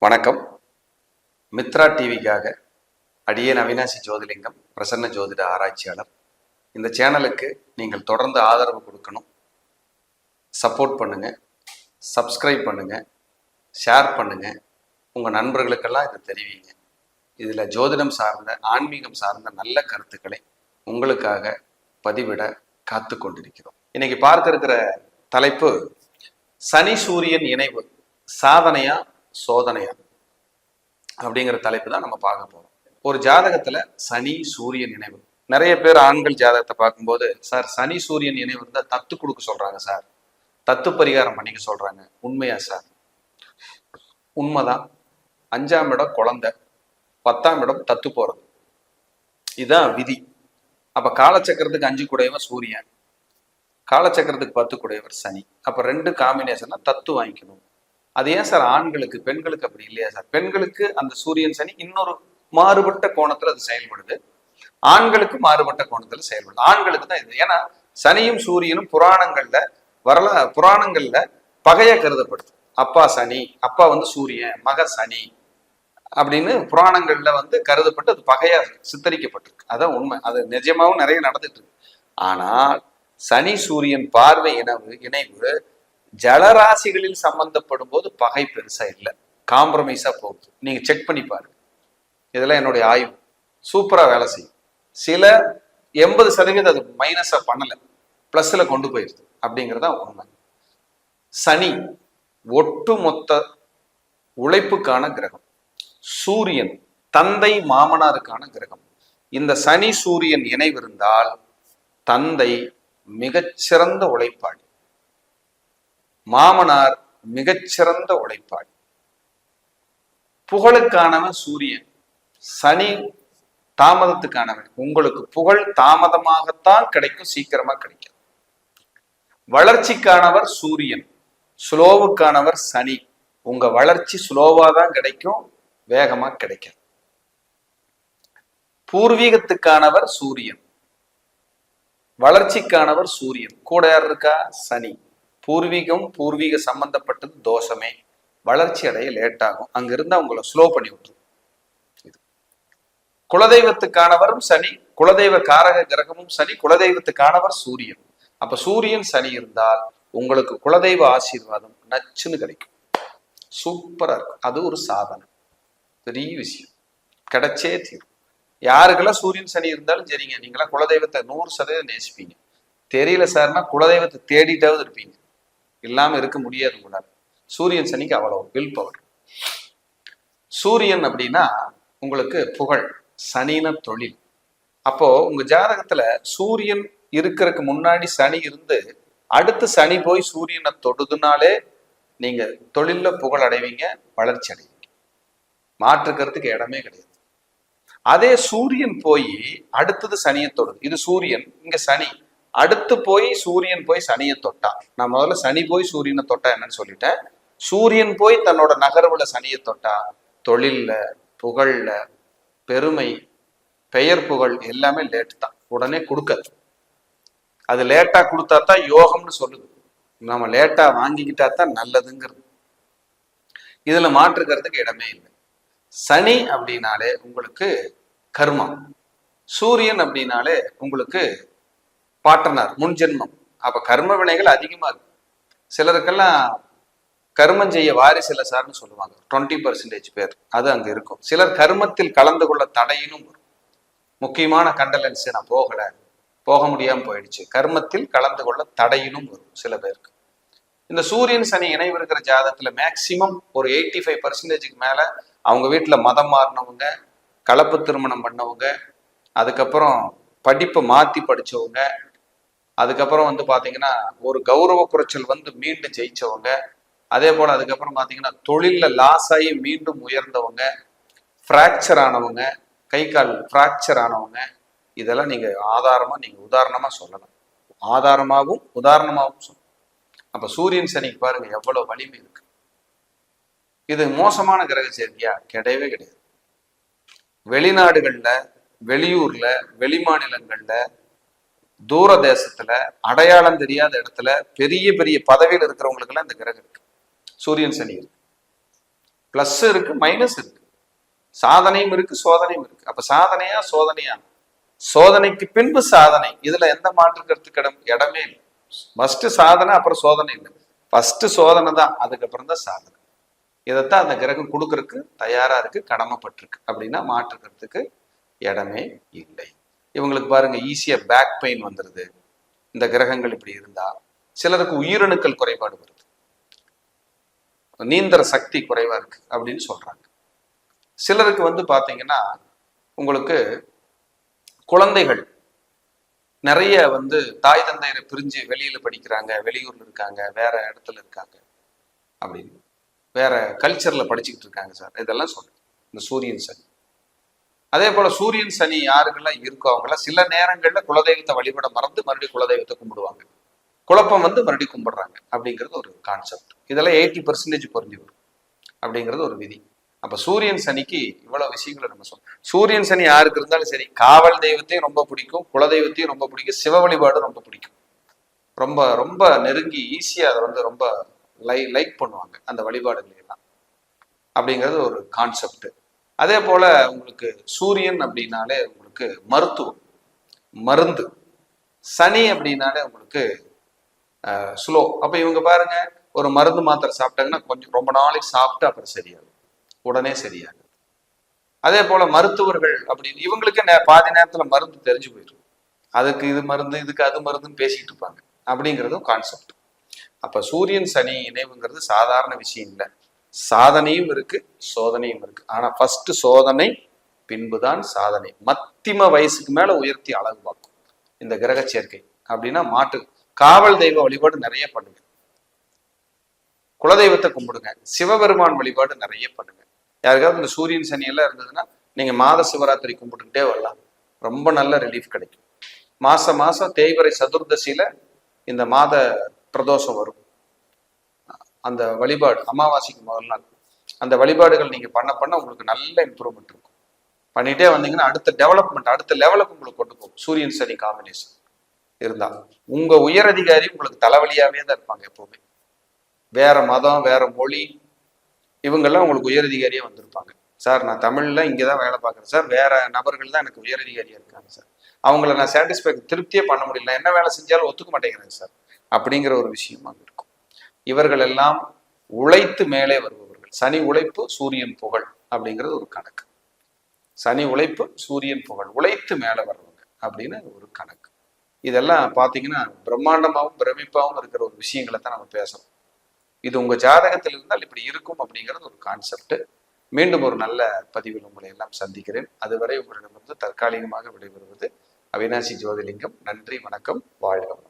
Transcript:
வணக்கம். மித்ரா டிவிக்காக அடியேன் அவினாசி ஜோதிலிங்கம், பிரசன்ன ஜோதிட ஆராய்ச்சியாளர். இந்த சேனலுக்கு நீங்கள் தொடர்ந்து ஆதரவு கொடுக்கணும். சப்போர்ட் பண்ணுங்க, சப்ஸ்கிரைப் பண்ணுங்க, ஷேர் பண்ணுங்க, உங்கள் நண்பர்களுக்கெல்லாம் இதை தெரிவிங்க. இதில் ஜோதிடம் சார்ந்த, ஆன்மீகம் சார்ந்த நல்ல கருத்துக்களை உங்களுக்காக பதிவிட காத்து கொண்டிருக்கிறோம். இன்னைக்கு பார்க்க இருக்கிற தலைப்பு சனி சூரியன் இணைவு சாதனையா சோதனையா அப்படிங்கிற தலைப்பு தான் நம்ம பார்க்க போறோம். ஒரு ஜாதகத்துல சனி சூரியன் இணைவு, நிறைய பேர் ஆண்கள் ஜாதகத்தை பார்க்கும்போது, சார் சனி சூரியன் இணைவு இருந்தா தத்து கொடுக்க சொல்றாங்க சார், தத்து பரிகாரம் பண்ணிக்க சொல்றாங்க. உண்மையா சார்? உண்மைதான். 5ஆம் இடம் குழந்தை, 10ஆம் இடம் தத்து போறது, இதுதான் விதி. அப்ப காலச்சக்கரத்துக்கு 5 கூடையவர் சூரியன், காலச்சக்கரத்துக்கு 10 கூடையவர் சனி. அப்ப 2 காம்பினேஷன்ல தத்து வாங்கிக்கணும். அது ஏன் சார் ஆண்களுக்கு, பெண்களுக்கு அப்படி இல்லையா சார்? பெண்களுக்கு அந்த சூரியன் சனி இன்னொரு மாறுபட்ட கோணத்துல அது செயல்படுது, ஆண்களுக்கு மாறுபட்ட கோணத்துல செயல்படுது. ஆண்களுக்கு தான் இது. ஏன்னா சனியும் சூரியனும் புராணங்கள்ல பகையா கருதப்படுது. அப்பா சனி, அப்பா சூரியன், மக சனி அப்படின்னு புராணங்கள்ல கருதப்பட்டு அது பகையா சித்தரிக்கப்பட்டிருக்கு. அதான் உண்மை. அது நிஜமாவும் நிறைய நடந்துட்டு இருக்கு. ஆனால் சனி சூரியன் பார்வை இணைவு ஜலராசிகளில் சம்பந்தப்படும் போது பகை பெருசா இல்லை, காம்ப்ரமைஸா போகுது. நீங்க செக் பண்ணி பாருங்க. இதெல்லாம் என்னுடைய ஆய்வு. சூப்பரா வேலை செய்யும். சில 80% அது மைனஸா பண்ணல, பிளஸ்ல கொண்டு போயிருது அப்படிங்கிறதா உண்மை. சனி ஒட்டுமொத்த உழைப்புக்கான கிரகம், சூரியன் தந்தை மாமனாருக்கான கிரகம். இந்த சனி சூரியன் இணைவு இருந்தால் தந்தை மிகச்சிறந்த உழைப்பாளி, மாமனார் மிகச்சிறந்த உழைப்பாளி. புகழுக்கானவன் சூரியன், சனி தாமதத்துக்கானவன். உங்களுக்கு புகழ் தாமதமாகத்தான் கிடைக்கும், சீக்கிரமா கிடைக்கும். வளர்ச்சிக்கானவர் சூரியன், ஸ்லோவுக்கானவர் சனி. உங்க வளர்ச்சி ஸ்லோவா தான் கிடைக்கும், வேகமா கிடைக்கும். பூர்வீகத்துக்கானவர் சூரியன், வளர்ச்சிக்கானவர் சூரியன். கூட யார் இருக்கா? சனி. பூர்வீக சம்பந்தப்பட்டது தோஷமே, வளர்ச்சி அடைய லேட் ஆகும். அங்க இருந்தா உங்களை ஸ்லோ பண்ணி விட்டுரும். குலதெய்வத்துக்கானவரும் சனி, குலதெய்வ காரக கிரகமும் சனி, குலதெய்வத்துக்கானவர் சூரியன். அப்ப சூரியன் சனி இருந்தால் உங்களுக்கு குலதெய்வ ஆசீர்வாதம் நச்சுன்னு கிடைக்கும், சூப்பரா இருக்கும். அது ஒரு சாதனை, பெரிய விஷயம், கிடைச்சே தீரும். யாருக்கெல்லாம் சூரியன் சனி இருந்தாலும் சரிங்க, நீங்களாம் குலதெய்வத்தை 100% நேசிப்பீங்க. தெரியல சார்னா குலதெய்வத்தை தேடிட்டாவது இருப்பீங்க, இல்லாம இருக்க முடியாது உங்களால். சூரியன் சனிக்கு அவ்வளவு வில் பவர். சூரியன் அப்படின்னா உங்களுக்கு புகழ், சனின தொழில். அப்போ உங்க ஜாதகத்துல சூரியன் இருக்கிறதுக்கு முன்னாடி சனி இருந்து அடுத்து சனி போய் சூரியனை தொடுதுனாலே நீங்க தொழில்ல புகழ் அடைவீங்க, வளர்ச்சி அடைவீங்க. மாற்றுக்கிறதுக்கு இடமே கிடையாது. அதே சூரியன் போய் அடுத்தது சனியை தொடுது, இது சூரியன், இங்க சனி, அடுத்து போய் சூரியன் போய் சனியை தொட்டா. நான் முதல்ல சனி போய் சூரியனை தொட்டா என்னன்னு சொல்லிட்டேன். சூரியன் போய் தன்னோட நகர்வுல சனியை தொட்டா தொழில்ல, புகழ்ல, பெருமை, பெயர் புகழ் எல்லாமே லேட் தான், உடனே கொடுக்காது. அது லேட்டா கொடுத்தா தான் யோகம்னு சொல்லுது. நம்ம லேட்டா வாங்கிக்கிட்டா தான் நல்லதுங்கிறது. இதுல மாற்றுக்கிறதுக்கு இடமே இல்லை. சனி அப்படின்னாலே உங்களுக்கு கர்மா, சூரியன் அப்படின்னாலே உங்களுக்கு பாட்டனார், முன்ஜென்மம். அப்ப கர்ம வினைகள் அதிகமா இருக்கு. சிலருக்கெல்லாம் கர்மம் செய்ய வாரிசு இல்லை சார்னு சொல்லுவாங்க, 20% பேர் அது அங்க இருக்கும். சிலர் கர்மத்தில் கலந்து கொள்ள தடையினும் வரும். முக்கியமான கண்டலன்ஸ் நான் போக முடியாம போயிடுச்சு, கர்மத்தில் கலந்து கொள்ள தடையினும் வரும் சில பேருக்கு. இந்த சூரியன் சனி இணைவு இருக்கிற ஜாதகத்துல மேக்சிமம் ஒரு 85%க்கு மேல அவங்க வீட்டுல மதம் மாறினவங்க, கலப்பு திருமணம் பண்ணவங்க, அதுக்கப்புறம் படிப்பை மாத்தி படிச்சவங்க, அதுக்கப்புறம் பாத்தீங்கன்னா ஒரு கௌரவ குறைச்சல் மீண்டும் ஜெயிச்சவங்க, அதே போல அதுக்கப்புறம் பாத்தீங்கன்னா தொழில்ல லாஸ் ஆகி மீண்டும் உயர்ந்தவங்க, பிராக்சர் ஆனவங்க, கை கால் பிராக்சர் ஆனவங்க, இதெல்லாம் நீங்க உதாரணமா சொல்லலாம். ஆதாரமாகவும் உதாரணமாகவும் சொல்லலாம். அப்ப சூரியன் சனிக்கு பாருங்க எவ்வளவு வலிமை இருக்கு. இது மோசமான கிரக சேர்க்கையா? கிடையவே கிடையாது. வெளிநாடுகள்ல, வெளியூர்ல, வெளிமாநிலங்கள்ல, தூர தேசத்துல, அடையாளம் தெரியாத இடத்துல பெரிய பெரிய பதவியில் இருக்கிறவங்களுக்கு எல்லாம் இந்த கிரகம் இருக்கு, சூரியன் சனி இருக்கு. பிளஸ் இருக்கு, மைனஸ் இருக்கு, சாதனையும் இருக்கு, சோதனையும் இருக்கு. அப்ப சாதனையா சோதனையா? சோதனைக்கு பின்பு சாதனை. இதுல எந்த மாற்று கருத்துக்கு இடமே இல்லை. ஃபர்ஸ்ட் சாதனை, அப்புறம் சோதனை இல்லை. ஃபர்ஸ்ட் சோதனை தான், அதுக்கப்புறம் தான் சாதனை. இதைத்தான் அந்த கிரகம் கொடுக்கறதுக்கு தயாரா இருக்கு, கடமைப்பட்டிருக்கு. அப்படின்னா மாற்று கருத்துக்கு இடமே இல்லை. இவங்களுக்கு பாருங்க ஈஸியா பேக் பெயின் வந்துடுது இந்த கிரகங்கள் இப்படி இருந்தா. சிலருக்கு உயிரணுக்கள் குறைபாடு வருது, நீந்திர சக்தி குறைவா இருக்கு அப்படின்னு சொல்றாங்க. சிலருக்கு வந்து பாத்தீங்கன்னா உங்களுக்கு குழந்தைகள் நிறைய வந்து தாய் தந்தையரை பிரிஞ்சு வெளியில படிக்கிறாங்க, வெளியூர்ல இருக்காங்க, வேற இடத்துல இருக்காங்க, அப்படின்னு வேற கல்ச்சர்ல படிச்சுக்கிட்டு இருக்காங்க சார். இதெல்லாம் சொல்றேன் இந்த சூரியன் சனி. அதே போல சூரியன் சனி யாருக்கெல்லாம் இருக்கோ அவங்கெல்லாம் சில நேரங்கள்ல குலதெய்வத்தை வழிபட மறந்து மறுபடியும் குலதெய்வத்தை கும்பிடுவாங்க. குழப்பம் வந்து மறுபடியும் கும்பிடுறாங்க அப்படிங்கிறது ஒரு கான்செப்ட். இதெல்லாம் 80% பொருந்தி வரும் அப்படிங்கிறது ஒரு விதி. அப்ப சூரியன் சனிக்கு இவ்வளவு விஷயங்களை நம்ம சொல்றோம். சூரியன் சனி யாருக்கு இருந்தாலும் சரி, காவல் தெய்வத்தையும் ரொம்ப பிடிக்கும், குலதெய்வத்தையும் ரொம்ப பிடிக்கும், சிவ வழிபாடும் ரொம்ப பிடிக்கும். ரொம்ப ரொம்ப நெருங்கி ஈஸியா அதை வந்து ரொம்ப லைக் பண்ணுவாங்க அந்த வழிபாடுகள் எல்லாம் அப்படிங்கிறது ஒரு கான்செப்ட். அதே போல உங்களுக்கு சூரியன் அப்படின்னாலே உங்களுக்கு மருத்துவம், மருந்து. சனி அப்படின்னாலே உங்களுக்கு ஸ்லோ. அப்ப இவங்க பாருங்க, ஒரு மருந்து மாத்திரை சாப்பிட்டாங்கன்னா கொஞ்சம் ரொம்ப நாளைக்கு சாப்பிட்டு அப்புறம் சரியாகும், உடனே சரியாகும். அதே போல மருத்துவர்கள் அப்படின்னு இவங்களுக்கு பாதி நேரத்துல மருந்து தெரிஞ்சு போயிடும். அதுக்கு இது மருந்து, இதுக்கு அது மருந்துன்னு பேசிட்டு இருப்பாங்க அப்படிங்கிறதும் கான்செப்ட். அப்ப சூரியன் சனி இணைவுங்கிறது சாதாரண விஷயம் இல்லை. சாதனையும் இருக்கு, சோதனையும் இருக்கு. ஆனா ஃபர்ஸ்ட் சோதனை, பின்புதான் சாதனை. மத்திம வயசுக்கு மேல உயர்த்தி அழகு பார்க்கும் இந்த கிரக சேர்க்கை. அப்படின்னா மாட்டு காவல் தெய்வ வழிபாடு நிறைய பண்ணுங்க, குலதெய்வத்தை கும்பிடுங்க, சிவபெருமான் வழிபாடு நிறைய பண்ணுங்க. யாருக்காவது இந்த சூரியன் சனி எல்லாம் இருந்ததுன்னா நீங்க மாத சிவராத்திரி கும்பிட்டுக்கிட்டே வரலாம், ரொம்ப நல்ல ரிலீஃப் கிடைக்கும். மாசம் மாசம் தேய்பிறை சதுர்தசியில இந்த மாத பிரதோஷம் வரும், அந்த வழிபாடு அமாவாசைக்கு முதல் நாள் அந்த வழிபாடுகள் நீங்க பண்ண பண்ண உங்களுக்கு நல்ல இம்ப்ரூவ்மெண்ட் இருக்கும். பண்ணிட்டே வந்தீங்கன்னா அடுத்த டெவலப்மெண்ட், அடுத்த லெவலுக்கு உங்களுக்கு கொண்டு போகும். சூரியன் சனி காம்பினேஷன் இருந்தா உங்க உயரதிகாரி உங்களுக்கு தலைவலியாவே தான் இருப்பாங்க எப்பவுமே. வேற மதம், வேற மொழி, இவங்கெல்லாம் உங்களுக்கு உயரதிகாரியா வந்திருப்பாங்க. சார் நான் தமிழ்ல இங்கதான் வேலை பார்க்குறேன் சார், வேற நபர்கள் தான் எனக்கு உயரதிகாரியா இருக்காங்க சார், அவங்கள நான் சாட்டிஸ்ஃபை திருப்தியே பண்ண முடியல, என்ன வேலை செஞ்சாலும் ஒத்துக்க மாட்டேங்கிறேன் சார் அப்படிங்கிற ஒரு விஷயமா இருக்கும். இவர்கள் எல்லாம் உழைத்து மேலே வருபவர்கள். சனி உழைப்பு, சூரியன் புகழ் அப்படிங்கிறது ஒரு கணக்கு. சனி உழைப்பு, சூரியன் புகழ், உழைத்து மேலே வர்றவங்க அப்படின்னு ஒரு கணக்கு. இதெல்லாம் பார்த்தீங்கன்னா பிரம்மாண்டமாகவும் பிரமிப்பாகவும் இருக்கிற ஒரு விஷயங்களை தான் நம்ம பேசணும். இது உங்க ஜாதகத்தில் இருந்தால் இப்படி இருக்கும் அப்படிங்கிறது ஒரு கான்செப்ட். மீண்டும் ஒரு நல்ல பதிவில் உங்களை எல்லாம் சந்திக்கிறேன். அதுவரை உங்களிடமிருந்து தற்காலிகமாக விடைபெறுவது அவினாசி ஜோதிலிங்கம். நன்றி, வணக்கம், வாழ்க.